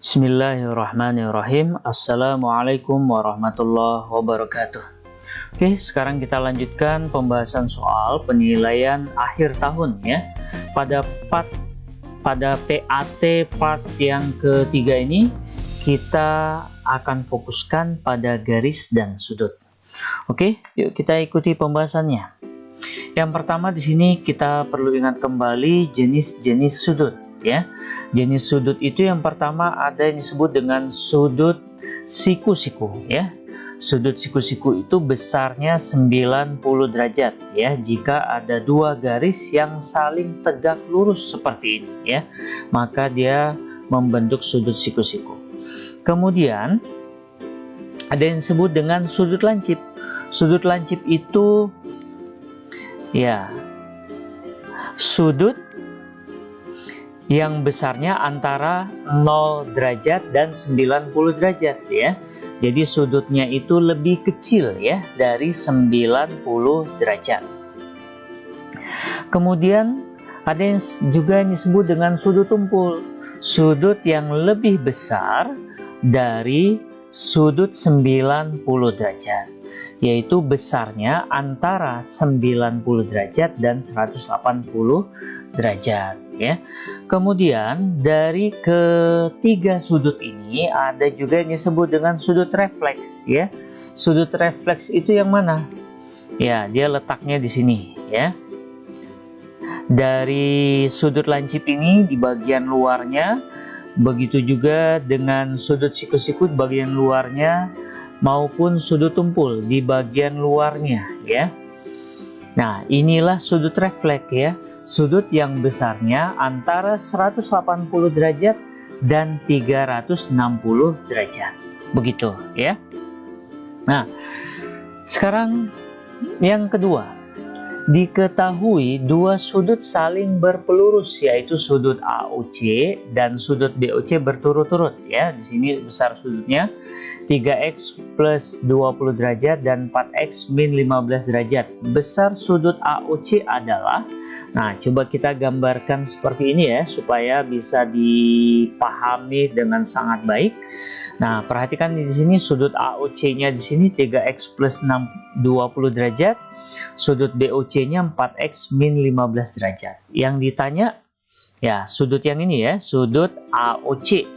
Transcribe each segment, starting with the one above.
Bismillahirrahmanirrahim. Assalamualaikum warahmatullahi wabarakatuh. Oke, sekarang kita lanjutkan pembahasan soal penilaian akhir tahun ya. Pada PAT part yang ketiga ini kita akan fokuskan pada garis dan sudut. Oke, yuk kita ikuti pembahasannya. Yang pertama di sini kita perlu ingat kembali jenis-jenis sudut ya. Jenis sudut itu yang pertama ada yang disebut dengan sudut siku-siku ya. Sudut siku-siku itu besarnya 90 derajat ya. Jika ada dua garis yang saling tegak lurus seperti ini ya, maka dia membentuk sudut siku-siku. Kemudian ada yang disebut dengan sudut lancip. Sudut lancip itu ya sudut yang besarnya antara 0 derajat dan 90 derajat ya. Jadi sudutnya itu lebih kecil ya dari 90 derajat. Kemudian ada yang juga disebut dengan sudut tumpul. Sudut yang lebih besar dari sudut 90 derajat, yaitu besarnya antara 90 derajat dan 180 derajat ya. Kemudian dari ketiga sudut ini ada juga yang disebut dengan sudut refleks ya. Sudut refleks itu yang mana? Ya, dia letaknya di sini ya. Dari sudut lancip ini di bagian luarnya, begitu juga dengan sudut siku-siku di bagian luarnya maupun sudut tumpul di bagian luarnya ya. Nah, inilah sudut refleks ya. Sudut yang besarnya antara 180 derajat dan 360 derajat. Begitu ya. Nah, sekarang yang kedua. Diketahui dua sudut saling berpelurus, yaitu sudut AOC dan sudut BOC berturut-turut ya. Di sini besar sudutnya 3x plus 20 derajat dan 4x min 15 derajat. Besar sudut AOC adalah, nah coba kita gambarkan seperti ini ya, supaya bisa dipahami dengan sangat baik. Nah, perhatikan di sini sudut AOC-nya di sini 3x plus 20 derajat, sudut BOC-nya 4x min 15 derajat. Yang ditanya ya sudut yang ini ya, sudut AOC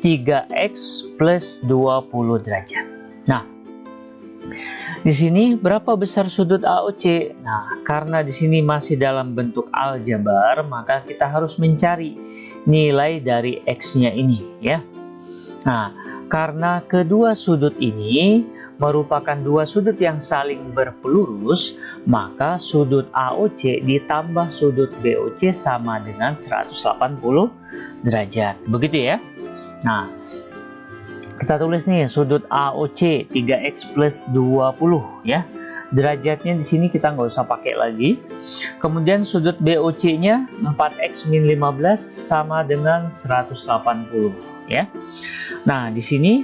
3x plus 20 derajat. Nah, di sini berapa besar sudut AOC? Nah, karena di sini masih dalam bentuk aljabar, maka kita harus mencari nilai dari x-nya ini ya. Nah, karena kedua sudut ini merupakan dua sudut yang saling berpelurus, maka sudut AOC ditambah sudut BOC sama dengan 180 derajat. Begitu ya. Nah, kita tulis nih sudut AOC 3x plus 20 ya. Derajatnya di sini kita nggak usah pakai lagi. Kemudian sudut BOC-nya 4x min 15 sama dengan 180 ya. Nah, di sini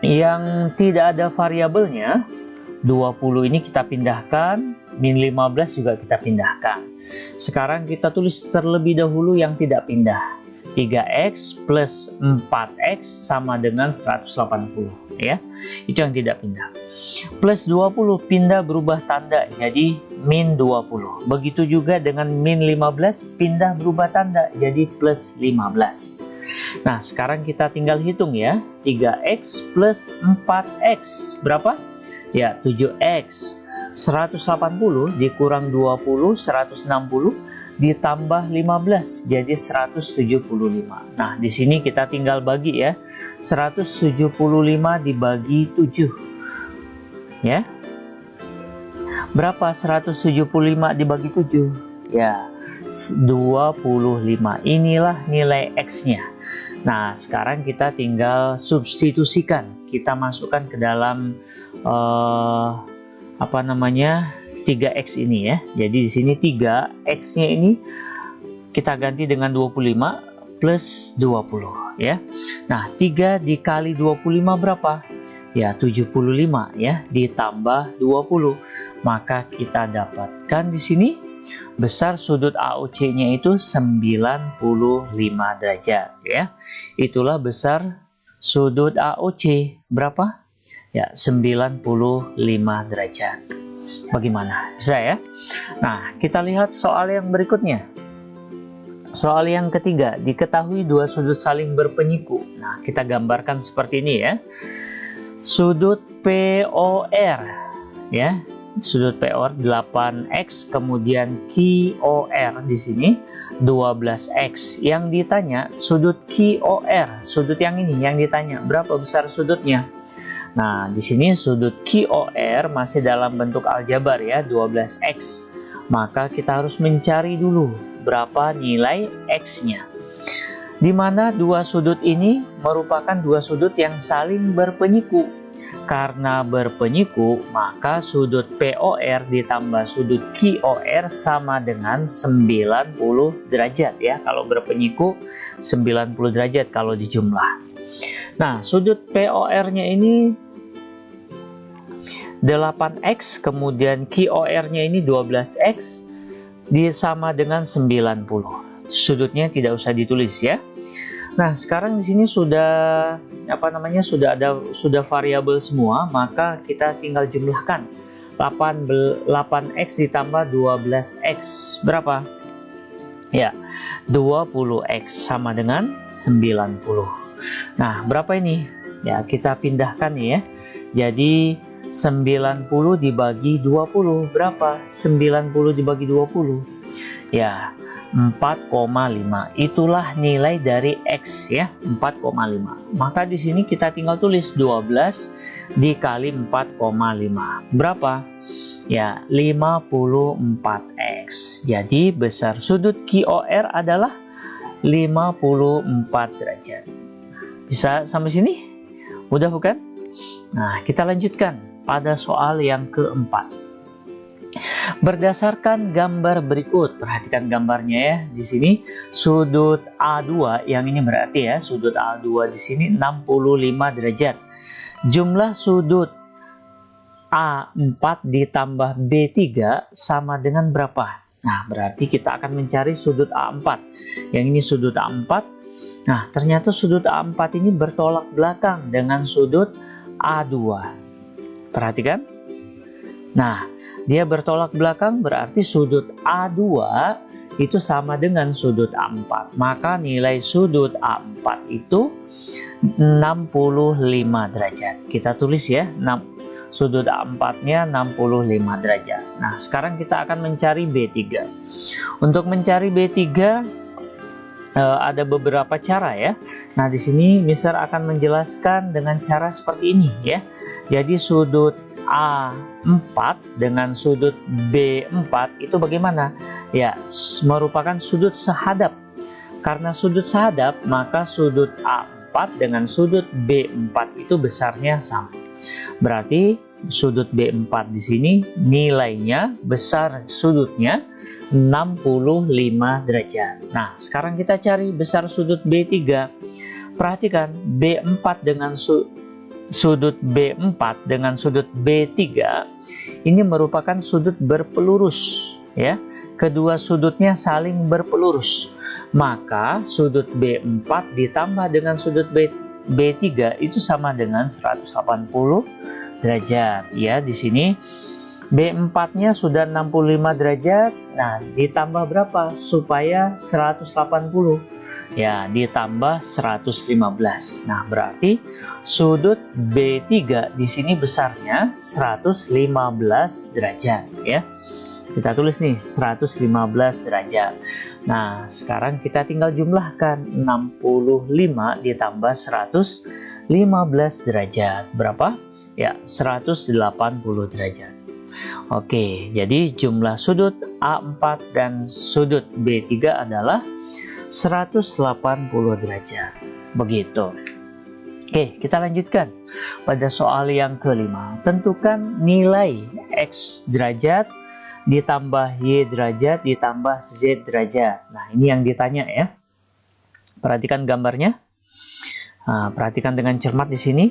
yang tidak ada variabelnya 20 ini kita pindahkan, min 15 juga kita pindahkan. Sekarang kita tulis terlebih dahulu yang tidak pindah. 3x plus 4x sama dengan 180 ya. Itu yang tidak pindah. Plus 20 pindah berubah tanda jadi min 20. Begitu juga dengan min 15 pindah berubah tanda jadi plus 15. Nah, sekarang kita tinggal hitung ya. 3x plus 4x berapa? Ya, 7x. 180 dikurang 20, 160 ditambah 15 jadi 175. Nah, di sini kita tinggal bagi ya. 175 dibagi 7. Ya. Berapa 175 dibagi 7? Ya, 25. Inilah nilai x-nya. Nah, sekarang kita tinggal substitusikan. Kita masukkan ke dalam 3x ini ya. Jadi di sini 3x-nya ini kita ganti dengan 25 plus 20 ya. Nah, 3 dikali 25 berapa? Ya, 75 ya, ditambah 20. Maka kita dapatkan di sini besar sudut AOC-nya itu 95 derajat ya. Itulah besar sudut AOC berapa? Ya, 95 derajat. Bagaimana? Bisa ya? Nah, kita lihat soal yang berikutnya. Soal yang ketiga, diketahui dua sudut saling berpenyiku. Nah, kita gambarkan seperti ini ya. Sudut POR ya. Sudut POR 8x, kemudian QOR di sini 12x. Yang ditanya sudut QOR, sudut yang ini yang ditanya berapa besar sudutnya. Nah, di sini sudut QOR masih dalam bentuk aljabar ya, 12x. Maka kita harus mencari dulu berapa nilai x-nya. Di mana dua sudut ini merupakan dua sudut yang saling berpenyiku. Karena berpenyiku, maka sudut POR ditambah sudut QOR sama dengan 90 derajat ya. Kalau berpenyiku 90 derajat kalau dijumlah. Nah, sudut POR-nya ini 8x, kemudian QOR-nya ini 12x, sama dengan 90. Sudutnya tidak usah ditulis ya. Nah, sekarang di sini sudah sudah variabel semua, maka kita tinggal jumlahkan. 8x ditambah 12x berapa? Ya, 20x sama dengan 90. Nah, berapa ini? Ya, kita pindahkan nih ya. Jadi 90 dibagi 20 berapa? 90 dibagi 20. Ya, 4,5. Itulah nilai dari x ya, 4,5. Maka di sini kita tinggal tulis 12 dikali 4,5. Berapa? Ya, 54x. Jadi besar sudut QOR adalah 54 derajat. Bisa sampai sini? Mudah bukan? Nah, kita lanjutkan pada soal yang keempat. Berdasarkan gambar berikut, perhatikan gambarnya ya. Di sini sudut A2, yang ini berarti ya, sudut A2 di sini 65 derajat. Jumlah sudut A4 ditambah B3 sama dengan berapa? Nah, berarti kita akan mencari sudut A4. Yang ini sudut A4. Nah, ternyata sudut A4 ini bertolak belakang dengan sudut A2. Perhatikan. Nah, dia bertolak belakang berarti sudut A2 itu sama dengan sudut A4. Maka nilai sudut A4 itu 65 derajat. Kita tulis ya, sudut A4-nya 65 derajat. Nah, sekarang kita akan mencari B3. Untuk mencari B3 ada beberapa cara ya. Nah, di sini Mister akan menjelaskan dengan cara seperti ini ya. Jadi sudut A4 dengan sudut B4 itu bagaimana? Ya, merupakan sudut sehadap. Karena sudut sehadap, maka sudut A4 dengan sudut B4 itu besarnya sama. Berarti sudut B4 di sini nilainya besar sudutnya 65 derajat. Nah, sekarang kita cari besar sudut B3. Perhatikan B4 dengan sudut B4 dengan sudut B3 ini merupakan sudut berpelurus ya. Kedua sudutnya saling berpelurus. Maka sudut B4 ditambah dengan sudut B3 itu sama dengan 180 derajat ya. Di sini B4-nya sudah 65 derajat. Nah, ditambah berapa supaya 180? Ya, ditambah 115. Nah, berarti sudut B3 di sini besarnya 115 derajat ya. Kita tulis nih 115 derajat. Nah, sekarang kita tinggal jumlahkan 65 ditambah 115 derajat. Berapa? Ya, 180 derajat. Oke, jadi jumlah sudut A4 dan sudut B3 adalah 180 derajat. Begitu. Oke, kita lanjutkan pada soal yang kelima. Tentukan nilai X derajat ditambah Y derajat ditambah Z derajat. Nah, ini yang ditanya ya. Perhatikan gambarnya. Nah, perhatikan dengan cermat di sini.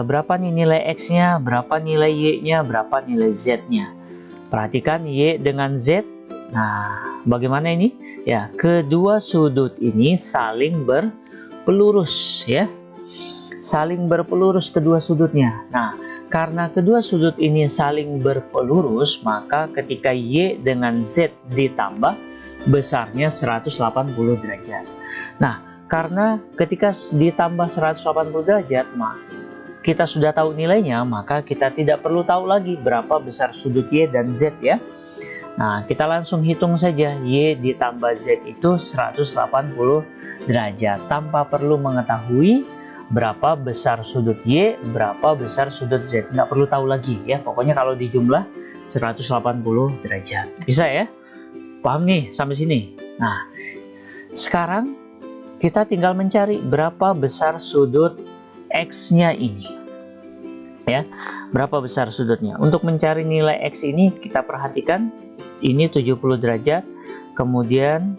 Berapa nih nilai X-nya, berapa nilai Y-nya, berapa nilai Z-nya. Perhatikan Y dengan Z. Nah, bagaimana ini? Ya, kedua sudut ini saling berpelurus ya. Saling berpelurus kedua sudutnya. Nah, karena kedua sudut ini saling berpelurus, maka ketika Y dengan Z ditambah, besarnya 180 derajat. Nah, karena ketika ditambah 180 derajat, kita sudah tahu nilainya, maka kita tidak perlu tahu lagi berapa besar sudut Y dan Z ya. Nah, kita langsung hitung saja. Y ditambah Z itu 180 derajat tanpa perlu mengetahui berapa besar sudut Y, berapa besar sudut Z. Nggak perlu tahu lagi ya. Pokoknya kalau dijumlah 180 derajat. Bisa ya? Paham nih sampai sini? Nah, sekarang kita tinggal mencari berapa besar sudut X-nya ini. Ya, berapa besar sudutnya? Untuk mencari nilai X ini, kita perhatikan ini 70 derajat. Kemudian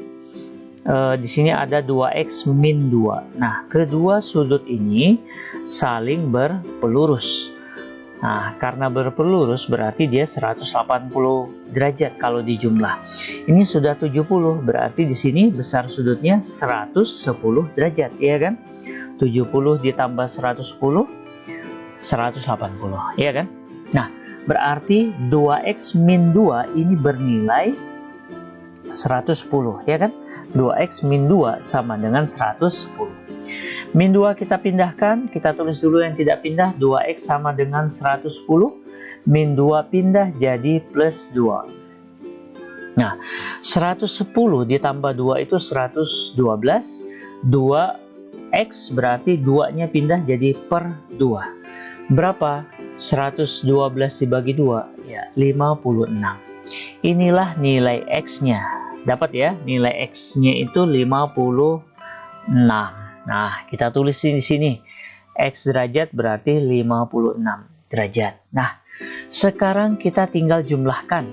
di sini ada 2X min 2. Nah, kedua sudut ini saling berpelurus. Nah, karena berpelurus berarti dia 180 derajat kalau dijumlah. Ini sudah 70, berarti di sini besar sudutnya 110 derajat, ya kan? 70 ditambah 110, 180, ya kan? Nah, berarti 2X min 2 ini bernilai 110, ya kan? 2X min 2 sama dengan 110. Min 2 kita pindahkan, kita tulis dulu yang tidak pindah, 2X sama dengan 110, min 2 pindah jadi plus 2. Nah, 110 ditambah 2 itu 112, 2X berarti 2-nya pindah jadi per 2. Berapa? 112 dibagi 2, ya 56. Inilah nilai X-nya. Dapat ya, nilai X-nya itu 56. Nah, kita tulis di sini. X derajat berarti 56 derajat. Nah, sekarang kita tinggal jumlahkan.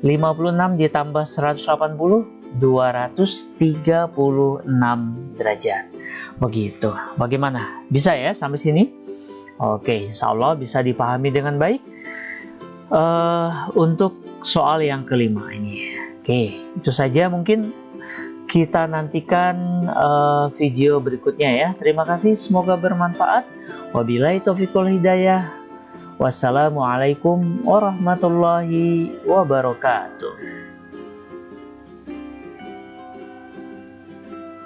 56 ditambah 180, 236 derajat. Begitu. Bagaimana? Bisa ya sampai sini? Oke, insya Allah bisa dipahami dengan baik. Untuk soal yang kelima ini. Oke, itu saja mungkin. Kita nantikan video berikutnya ya. Terima kasih, semoga bermanfaat. Wabillahi taufiq wal hidayah. Wassalamualaikum warahmatullahi wabarakatuh.